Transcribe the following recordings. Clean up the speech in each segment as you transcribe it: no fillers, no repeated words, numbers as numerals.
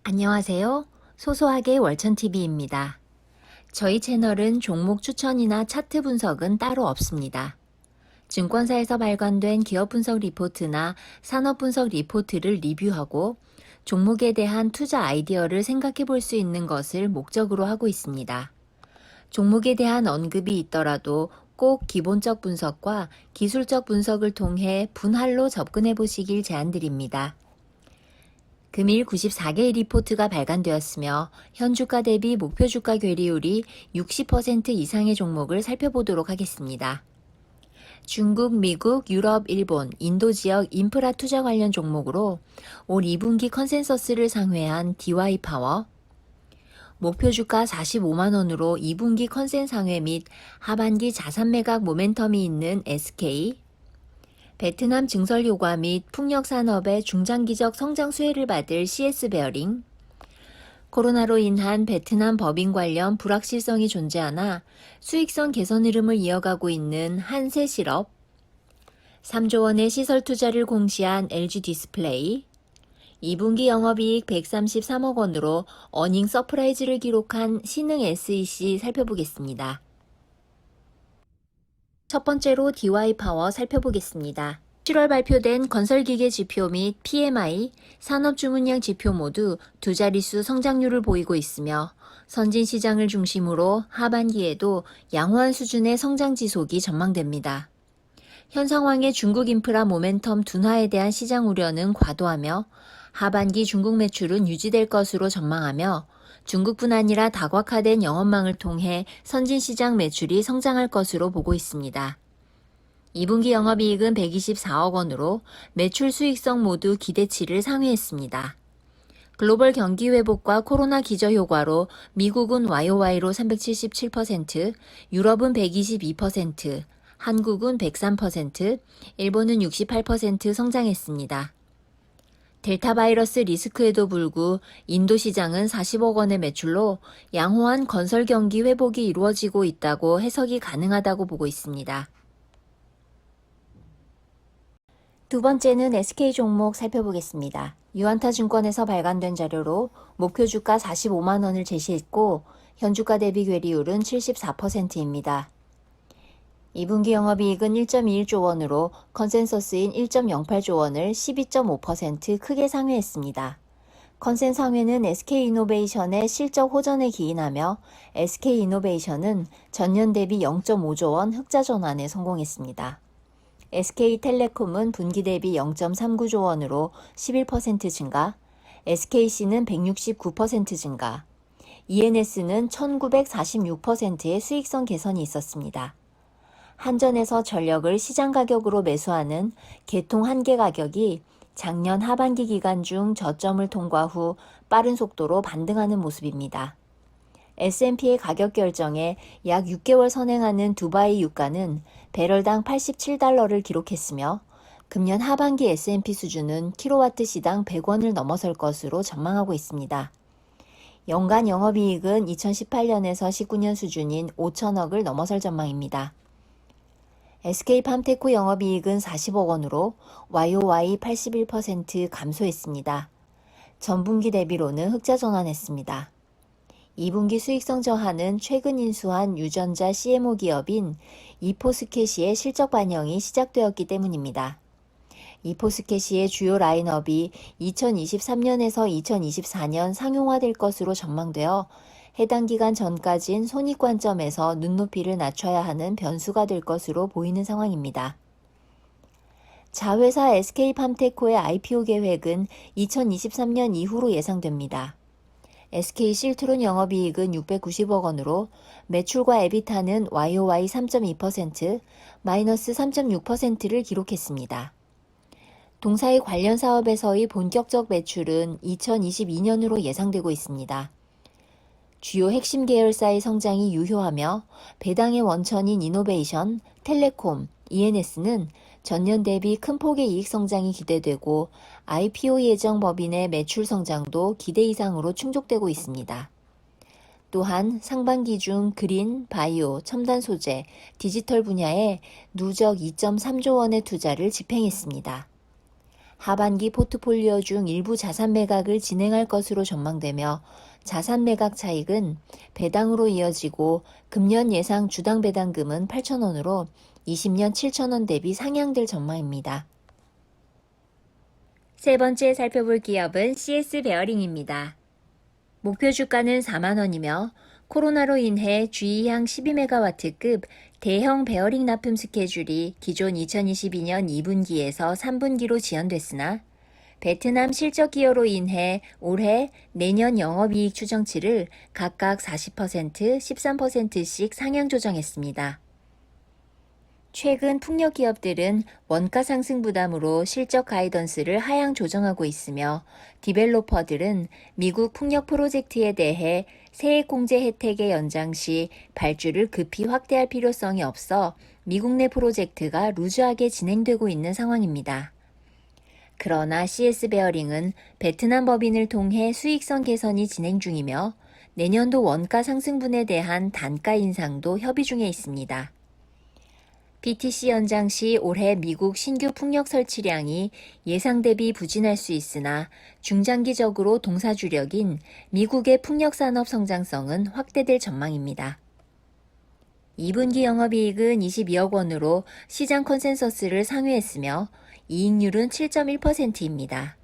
안녕하세요. 소소하게 월천TV입니다. 저희 채널은 종목 추천이나 차트 분석은 따로 없습니다. 증권사에서 발간된 기업 분석 리포트나 산업 분석 리포트를 리뷰하고 종목에 대한 투자 아이디어를 생각해 볼 수 있는 것을 목적으로 하고 있습니다. 종목에 대한 언급이 있더라도 꼭 기본적 분석과 기술적 분석을 통해 분할로 접근해 보시길 제안드립니다. 금일 94개의 리포트가 발간되었으며 현주가 대비 목표주가 괴리율이 60% 이상의 종목을 살펴보도록 하겠습니다. 중국, 미국, 유럽, 일본, 인도 지역 인프라 투자 관련 종목으로 올 2분기 컨센서스를 상회한 DY파워, 목표주가 45만원으로 2분기 컨센 상회 및 하반기 자산 매각 모멘텀이 있는 SK, 베트남 증설 효과 및 풍력 산업의 중장기적 성장 수혜를 받을 CS 베어링, 코로나로 인한 베트남 법인 관련 불확실성이 존재하나 수익성 개선 흐름을 이어가고 있는 한세실업, 3조 원의 시설 투자를 공시한 LG 디스플레이, 2분기 영업이익 133억 원으로 어닝 서프라이즈를 기록한 신흥 SEC 살펴보겠습니다. 첫 번째로 DY파워 살펴보겠습니다. 7월 발표된 건설기계 지표 및 PMI, 산업주문량 지표 모두 두 자릿수 성장률을 보이고 있으며 선진 시장을 중심으로 하반기에도 양호한 수준의 성장 지속이 전망됩니다. 현 상황의 중국 인프라 모멘텀 둔화에 대한 시장 우려는 과도하며 하반기 중국 매출은 유지될 것으로 전망하며 중국뿐 아니라 다각화된 영업망을 통해 선진시장 매출이 성장할 것으로 보고 있습니다. 2분기 영업이익은 124억 원으로 매출 수익성 모두 기대치를 상회했습니다. 글로벌 경기 회복과 코로나 기저 효과로 미국은 YOY로 377%, 유럽은 122%, 한국은 103%, 일본은 68% 성장했습니다. 델타 바이러스 리스크에도 불구 인도 시장은 40억 원의 매출로 양호한 건설 경기 회복이 이루어지고 있다고 해석이 가능하다고 보고 있습니다. 두 번째는 SK 종목 살펴보겠습니다. 유한타증권에서 발간된 자료로 목표주가 45만 원을 제시했고 현주가 대비 괴리율은 74%입니다. 2분기 영업이익은 1.21조 원으로 컨센서스인 1.08조 원을 12.5% 크게 상회했습니다. 컨센 상회는 SK이노베이션의 실적 호전에 기인하며 SK이노베이션은 전년 대비 0.5조 원 흑자 전환에 성공했습니다. SK텔레콤은 분기 대비 0.39조 원으로 11% 증가, SKC는 169% 증가, ENS는 1946%의 수익성 개선이 있었습니다. 한전에서 전력을 시장 가격으로 매수하는 개통 한계 가격이 작년 하반기 기간 중 저점을 통과 후 빠른 속도로 반등하는 모습입니다. S&P의 가격 결정에 약 6개월 선행하는 두바이 유가는 배럴당 87달러를 기록했으며 금년 하반기 S&P 수준은 킬로와트 시당 100원을 넘어설 것으로 전망하고 있습니다. 연간 영업이익은 2018년에서 19년 수준인 5천억을 넘어설 전망입니다. SK팜테코 영업이익은 40억 원으로 YOY 81% 감소했습니다. 전분기 대비로는 흑자 전환했습니다. 2분기 수익성 저하는 최근 인수한 유전자 CMO 기업인 이포스켓의 실적 반영이 시작되었기 때문입니다. 이포스켓의 주요 라인업이 2023년에서 2024년 상용화될 것으로 전망되어 해당 기간 전까진 손익 관점에서 눈높이를 낮춰야 하는 변수가 될 것으로 보이는 상황입니다. 자회사 SK팜테코의 IPO 계획은 2023년 이후로 예상됩니다. SK 실트론 영업이익은 690억 원으로 매출과 에비타는 YOY 3.2%, 마이너스 3.6%를 기록했습니다. 동사의 관련 사업에서의 본격적 매출은 2022년으로 예상되고 있습니다. 주요 핵심 계열사의 성장이 유효하며 배당의 원천인 이노베이션, 텔레콤, ENS는 전년 대비 큰 폭의 이익 성장이 기대되고 IPO 예정 법인의 매출 성장도 기대 이상으로 충족되고 있습니다. 또한 상반기 중 그린, 바이오, 첨단 소재, 디지털 분야에 누적 2.3조 원의 투자를 집행했습니다. 하반기 포트폴리오 중 일부 자산 매각을 진행할 것으로 전망되며 자산 매각 차익은 배당으로 이어지고 금년 예상 주당 배당금은 8,000원으로 20년 7,000원 대비 상향될 전망입니다. 세 번째 살펴볼 기업은 CS 베어링입니다. 목표 주가는 4만원이며 코로나로 인해 주의향 12메가와트급 대형 베어링 납품 스케줄이 기존 2022년 2분기에서 3분기로 지연됐으나 베트남 실적 기여로 인해 올해 내년 영업이익 추정치를 각각 40%, 13%씩 상향 조정했습니다. 최근 풍력 기업들은 원가 상승 부담으로 실적 가이던스를 하향 조정하고 있으며 디벨로퍼들은 미국 풍력 프로젝트에 대해 세액 공제 혜택의 연장 시 발주를 급히 확대할 필요성이 없어 미국 내 프로젝트가 루즈하게 진행되고 있는 상황입니다. 그러나 CS 베어링은 베트남 법인을 통해 수익성 개선이 진행 중이며 내년도 원가 상승분에 대한 단가 인상도 협의 중에 있습니다. BTC 연장 시 올해 미국 신규 풍력 설치량이 예상 대비 부진할 수 있으나 중장기적으로 동사 주력인 미국의 풍력 산업 성장성은 확대될 전망입니다. 2분기 영업이익은 22억 원으로 시장 컨센서스를 상회했으며 이익률은 7.1%입니다.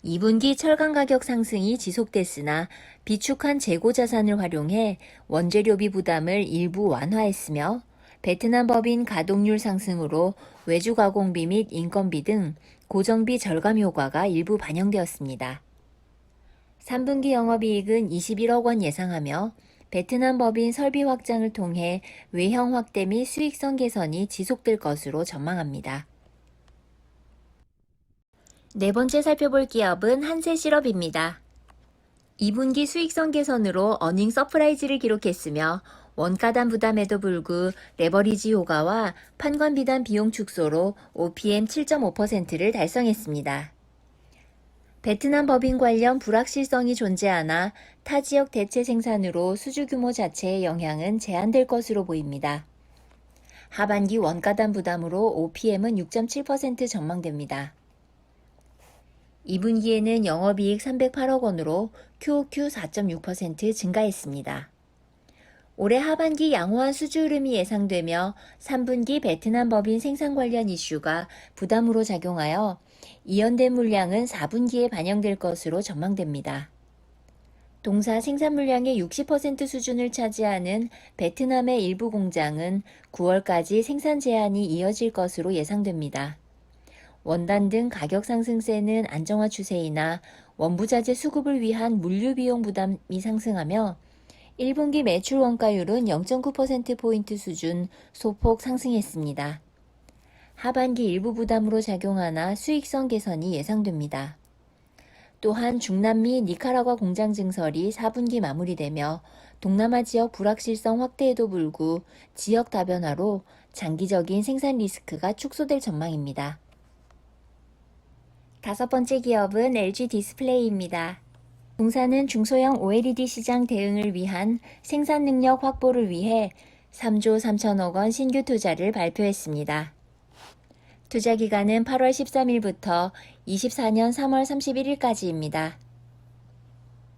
2분기 철강 가격 상승이 지속됐으나 비축한 재고 자산을 활용해 원재료비 부담을 일부 완화했으며 베트남 법인 가동률 상승으로 외주 가공비 및 인건비 등 고정비 절감 효과가 일부 반영되었습니다. 3분기 영업이익은 21억 원 예상하며 베트남 법인 설비 확장을 통해 외형 확대 및 수익성 개선이 지속될 것으로 전망합니다. 네 번째 살펴볼 기업은 한세실업입니다. 2분기 수익성 개선으로 어닝 서프라이즈를 기록했으며 원가단 부담에도 불구 레버리지 효과와 판관 비단 비용 축소로 OPM 7.5%를 달성했습니다. 베트남 법인 관련 불확실성이 존재하나 타 지역 대체 생산으로 수주 규모 자체의 영향은 제한될 것으로 보입니다. 하반기 원가단 부담으로 OPM은 6.7% 전망됩니다. 2분기에는 영업이익 308억 원으로 QOQ 4.6% 증가했습니다. 올해 하반기 양호한 수주 흐름이 예상되며 3분기 베트남 법인 생산 관련 이슈가 부담으로 작용하여 이연된 물량은 4분기에 반영될 것으로 전망됩니다. 동사 생산 물량의 60% 수준을 차지하는 베트남의 일부 공장은 9월까지 생산 제한이 이어질 것으로 예상됩니다. 원단 등 가격 상승세는 안정화 추세이나 원부자재 수급을 위한 물류 비용 부담이 상승하며 1분기 매출 원가율은 0.9%포인트 수준 소폭 상승했습니다. 하반기 일부 부담으로 작용하나 수익성 개선이 예상됩니다. 또한 중남미 니카라과 공장 증설이 4분기 마무리되며 동남아 지역 불확실성 확대에도 불구 지역 다변화로 장기적인 생산 리스크가 축소될 전망입니다. 다섯 번째 기업은 LG 디스플레이입니다. 동사는 중소형 OLED 시장 대응을 위한 생산 능력 확보를 위해 3조 3천억 원 신규 투자를 발표했습니다. 투자 기간은 8월 13일부터 24년 3월 31일까지입니다.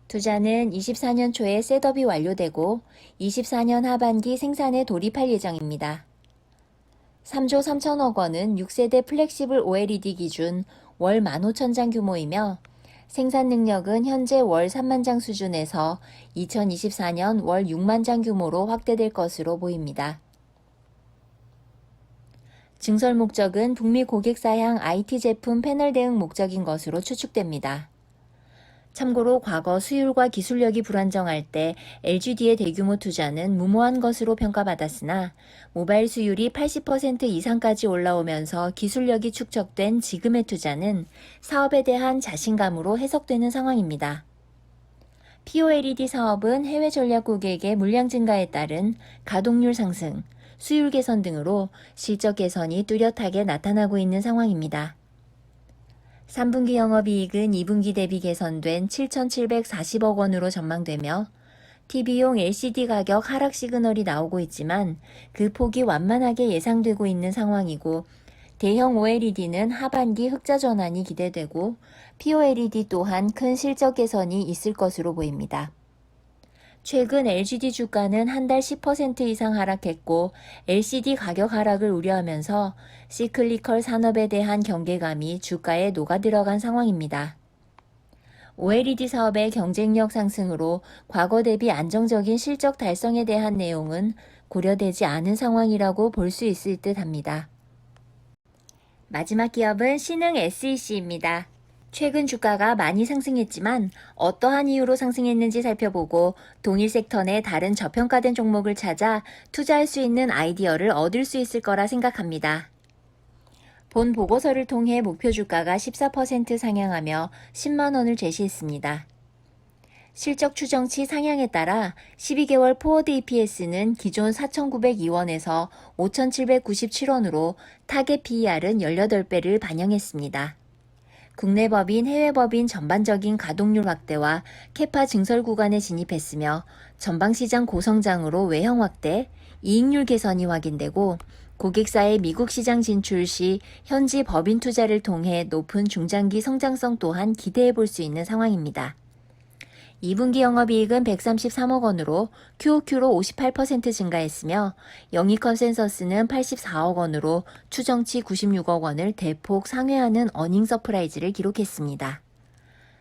투자는 24년 초에 셋업이 완료되고 24년 하반기 생산에 돌입할 예정입니다. 3조 3천억 원은 6세대 플렉시블 OLED 기준 월 15,000장 규모이며 생산 능력은 현재 월 3만 장 수준에서 2024년 월 6만 장 규모로 확대될 것으로 보입니다. 증설 목적은 북미 고객사향 IT 제품 패널 대응 목적인 것으로 추측됩니다. 참고로 과거 수율과 기술력이 불안정할 때 LGD의 대규모 투자는 무모한 것으로 평가받았으나 모바일 수율이 80% 이상까지 올라오면서 기술력이 축적된 지금의 투자는 사업에 대한 자신감으로 해석되는 상황입니다. POLED 사업은 해외 전략국에게 물량 증가에 따른 가동률 상승, 수율 개선 등으로 실적 개선이 뚜렷하게 나타나고 있는 상황입니다. 3분기 영업이익은 2분기 대비 개선된 7,740억 원으로 전망되며 TV용 LCD 가격 하락 시그널이 나오고 있지만 그 폭이 완만하게 예상되고 있는 상황이고 대형 OLED는 하반기 흑자 전환이 기대되고 POLED 또한 큰 실적 개선이 있을 것으로 보입니다. 최근 LGD 주가는 한 달 10% 이상 하락했고 LCD 가격 하락을 우려하면서 시클리컬 산업에 대한 경계감이 주가에 녹아들어간 상황입니다. OLED 사업의 경쟁력 상승으로 과거 대비 안정적인 실적 달성에 대한 내용은 고려되지 않은 상황이라고 볼 수 있을 듯 합니다. 마지막 기업은 신흥 SEC입니다. 최근 주가가 많이 상승했지만 어떠한 이유로 상승했는지 살펴보고 동일 섹터 내 다른 저평가된 종목을 찾아 투자할 수 있는 아이디어를 얻을 수 있을 거라 생각합니다. 본 보고서를 통해 목표 주가가 14% 상향하며 10만 원을 제시했습니다. 실적 추정치 상향에 따라 12개월 포워드 EPS는 기존 4,902원에서 5,797원으로 타겟 PER은 18배를 반영했습니다. 국내 법인, 해외 법인 전반적인 가동률 확대와 캐파 증설 구간에 진입했으며 전방시장 고성장으로 외형 확대, 이익률 개선이 확인되고 고객사의 미국 시장 진출 시 현지 법인 투자를 통해 높은 중장기 성장성 또한 기대해 볼 수 있는 상황입니다. 2분기 영업이익은 133억 원으로 QOQ로 58% 증가했으며 영위 컨센서스는 84억 원으로 추정치 96억 원을 대폭 상회하는 어닝 서프라이즈를 기록했습니다.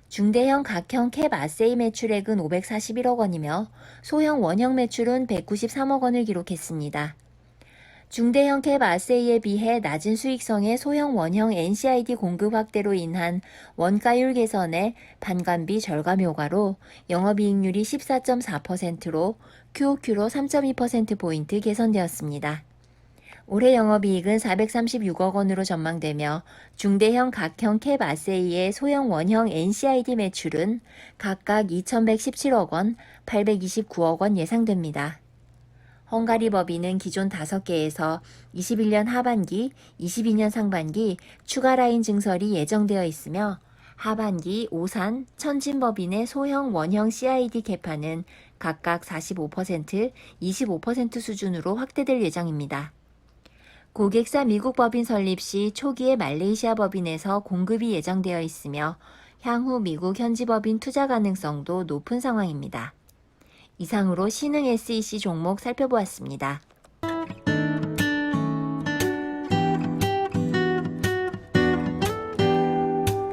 중대형 각형 캡 아세이 매출액은 541억 원이며 소형 원형 매출은 193억 원을 기록했습니다. 중대형 캡 아세이에 비해 낮은 수익성의 소형 원형 NCID 공급 확대로 인한 원가율 개선에 반감비 절감 효과로 영업이익률이 14.4%로 QOQ로 3.2%포인트 개선되었습니다. 올해 영업이익은 436억 원으로 전망되며 중대형 각형 캡 아세이의 소형 원형 NCID 매출은 각각 2,117억 원, 829억 원 예상됩니다. 헝가리 법인은 기존 5개에서 21년 하반기, 22년 상반기 추가 라인 증설이 예정되어 있으며 하반기 오산, 천진법인의 소형 원형 CID 개파는 각각 45%, 25% 수준으로 확대될 예정입니다. 고객사 미국 법인 설립 시 초기에 말레이시아 법인에서 공급이 예정되어 있으며 향후 미국 현지 법인 투자 가능성도 높은 상황입니다. 이상으로 신흥 SEC 종목 살펴보았습니다.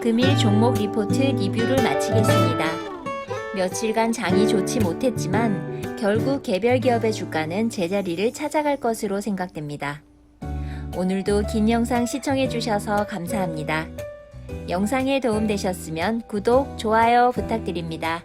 금일 종목 리포트 리뷰를 마치겠습니다. 며칠간 장이 좋지 못했지만 결국 개별 기업의 주가는 제자리를 찾아갈 것으로 생각됩니다. 오늘도 긴 영상 시청해주셔서 감사합니다. 영상에 도움되셨으면 구독, 좋아요 부탁드립니다.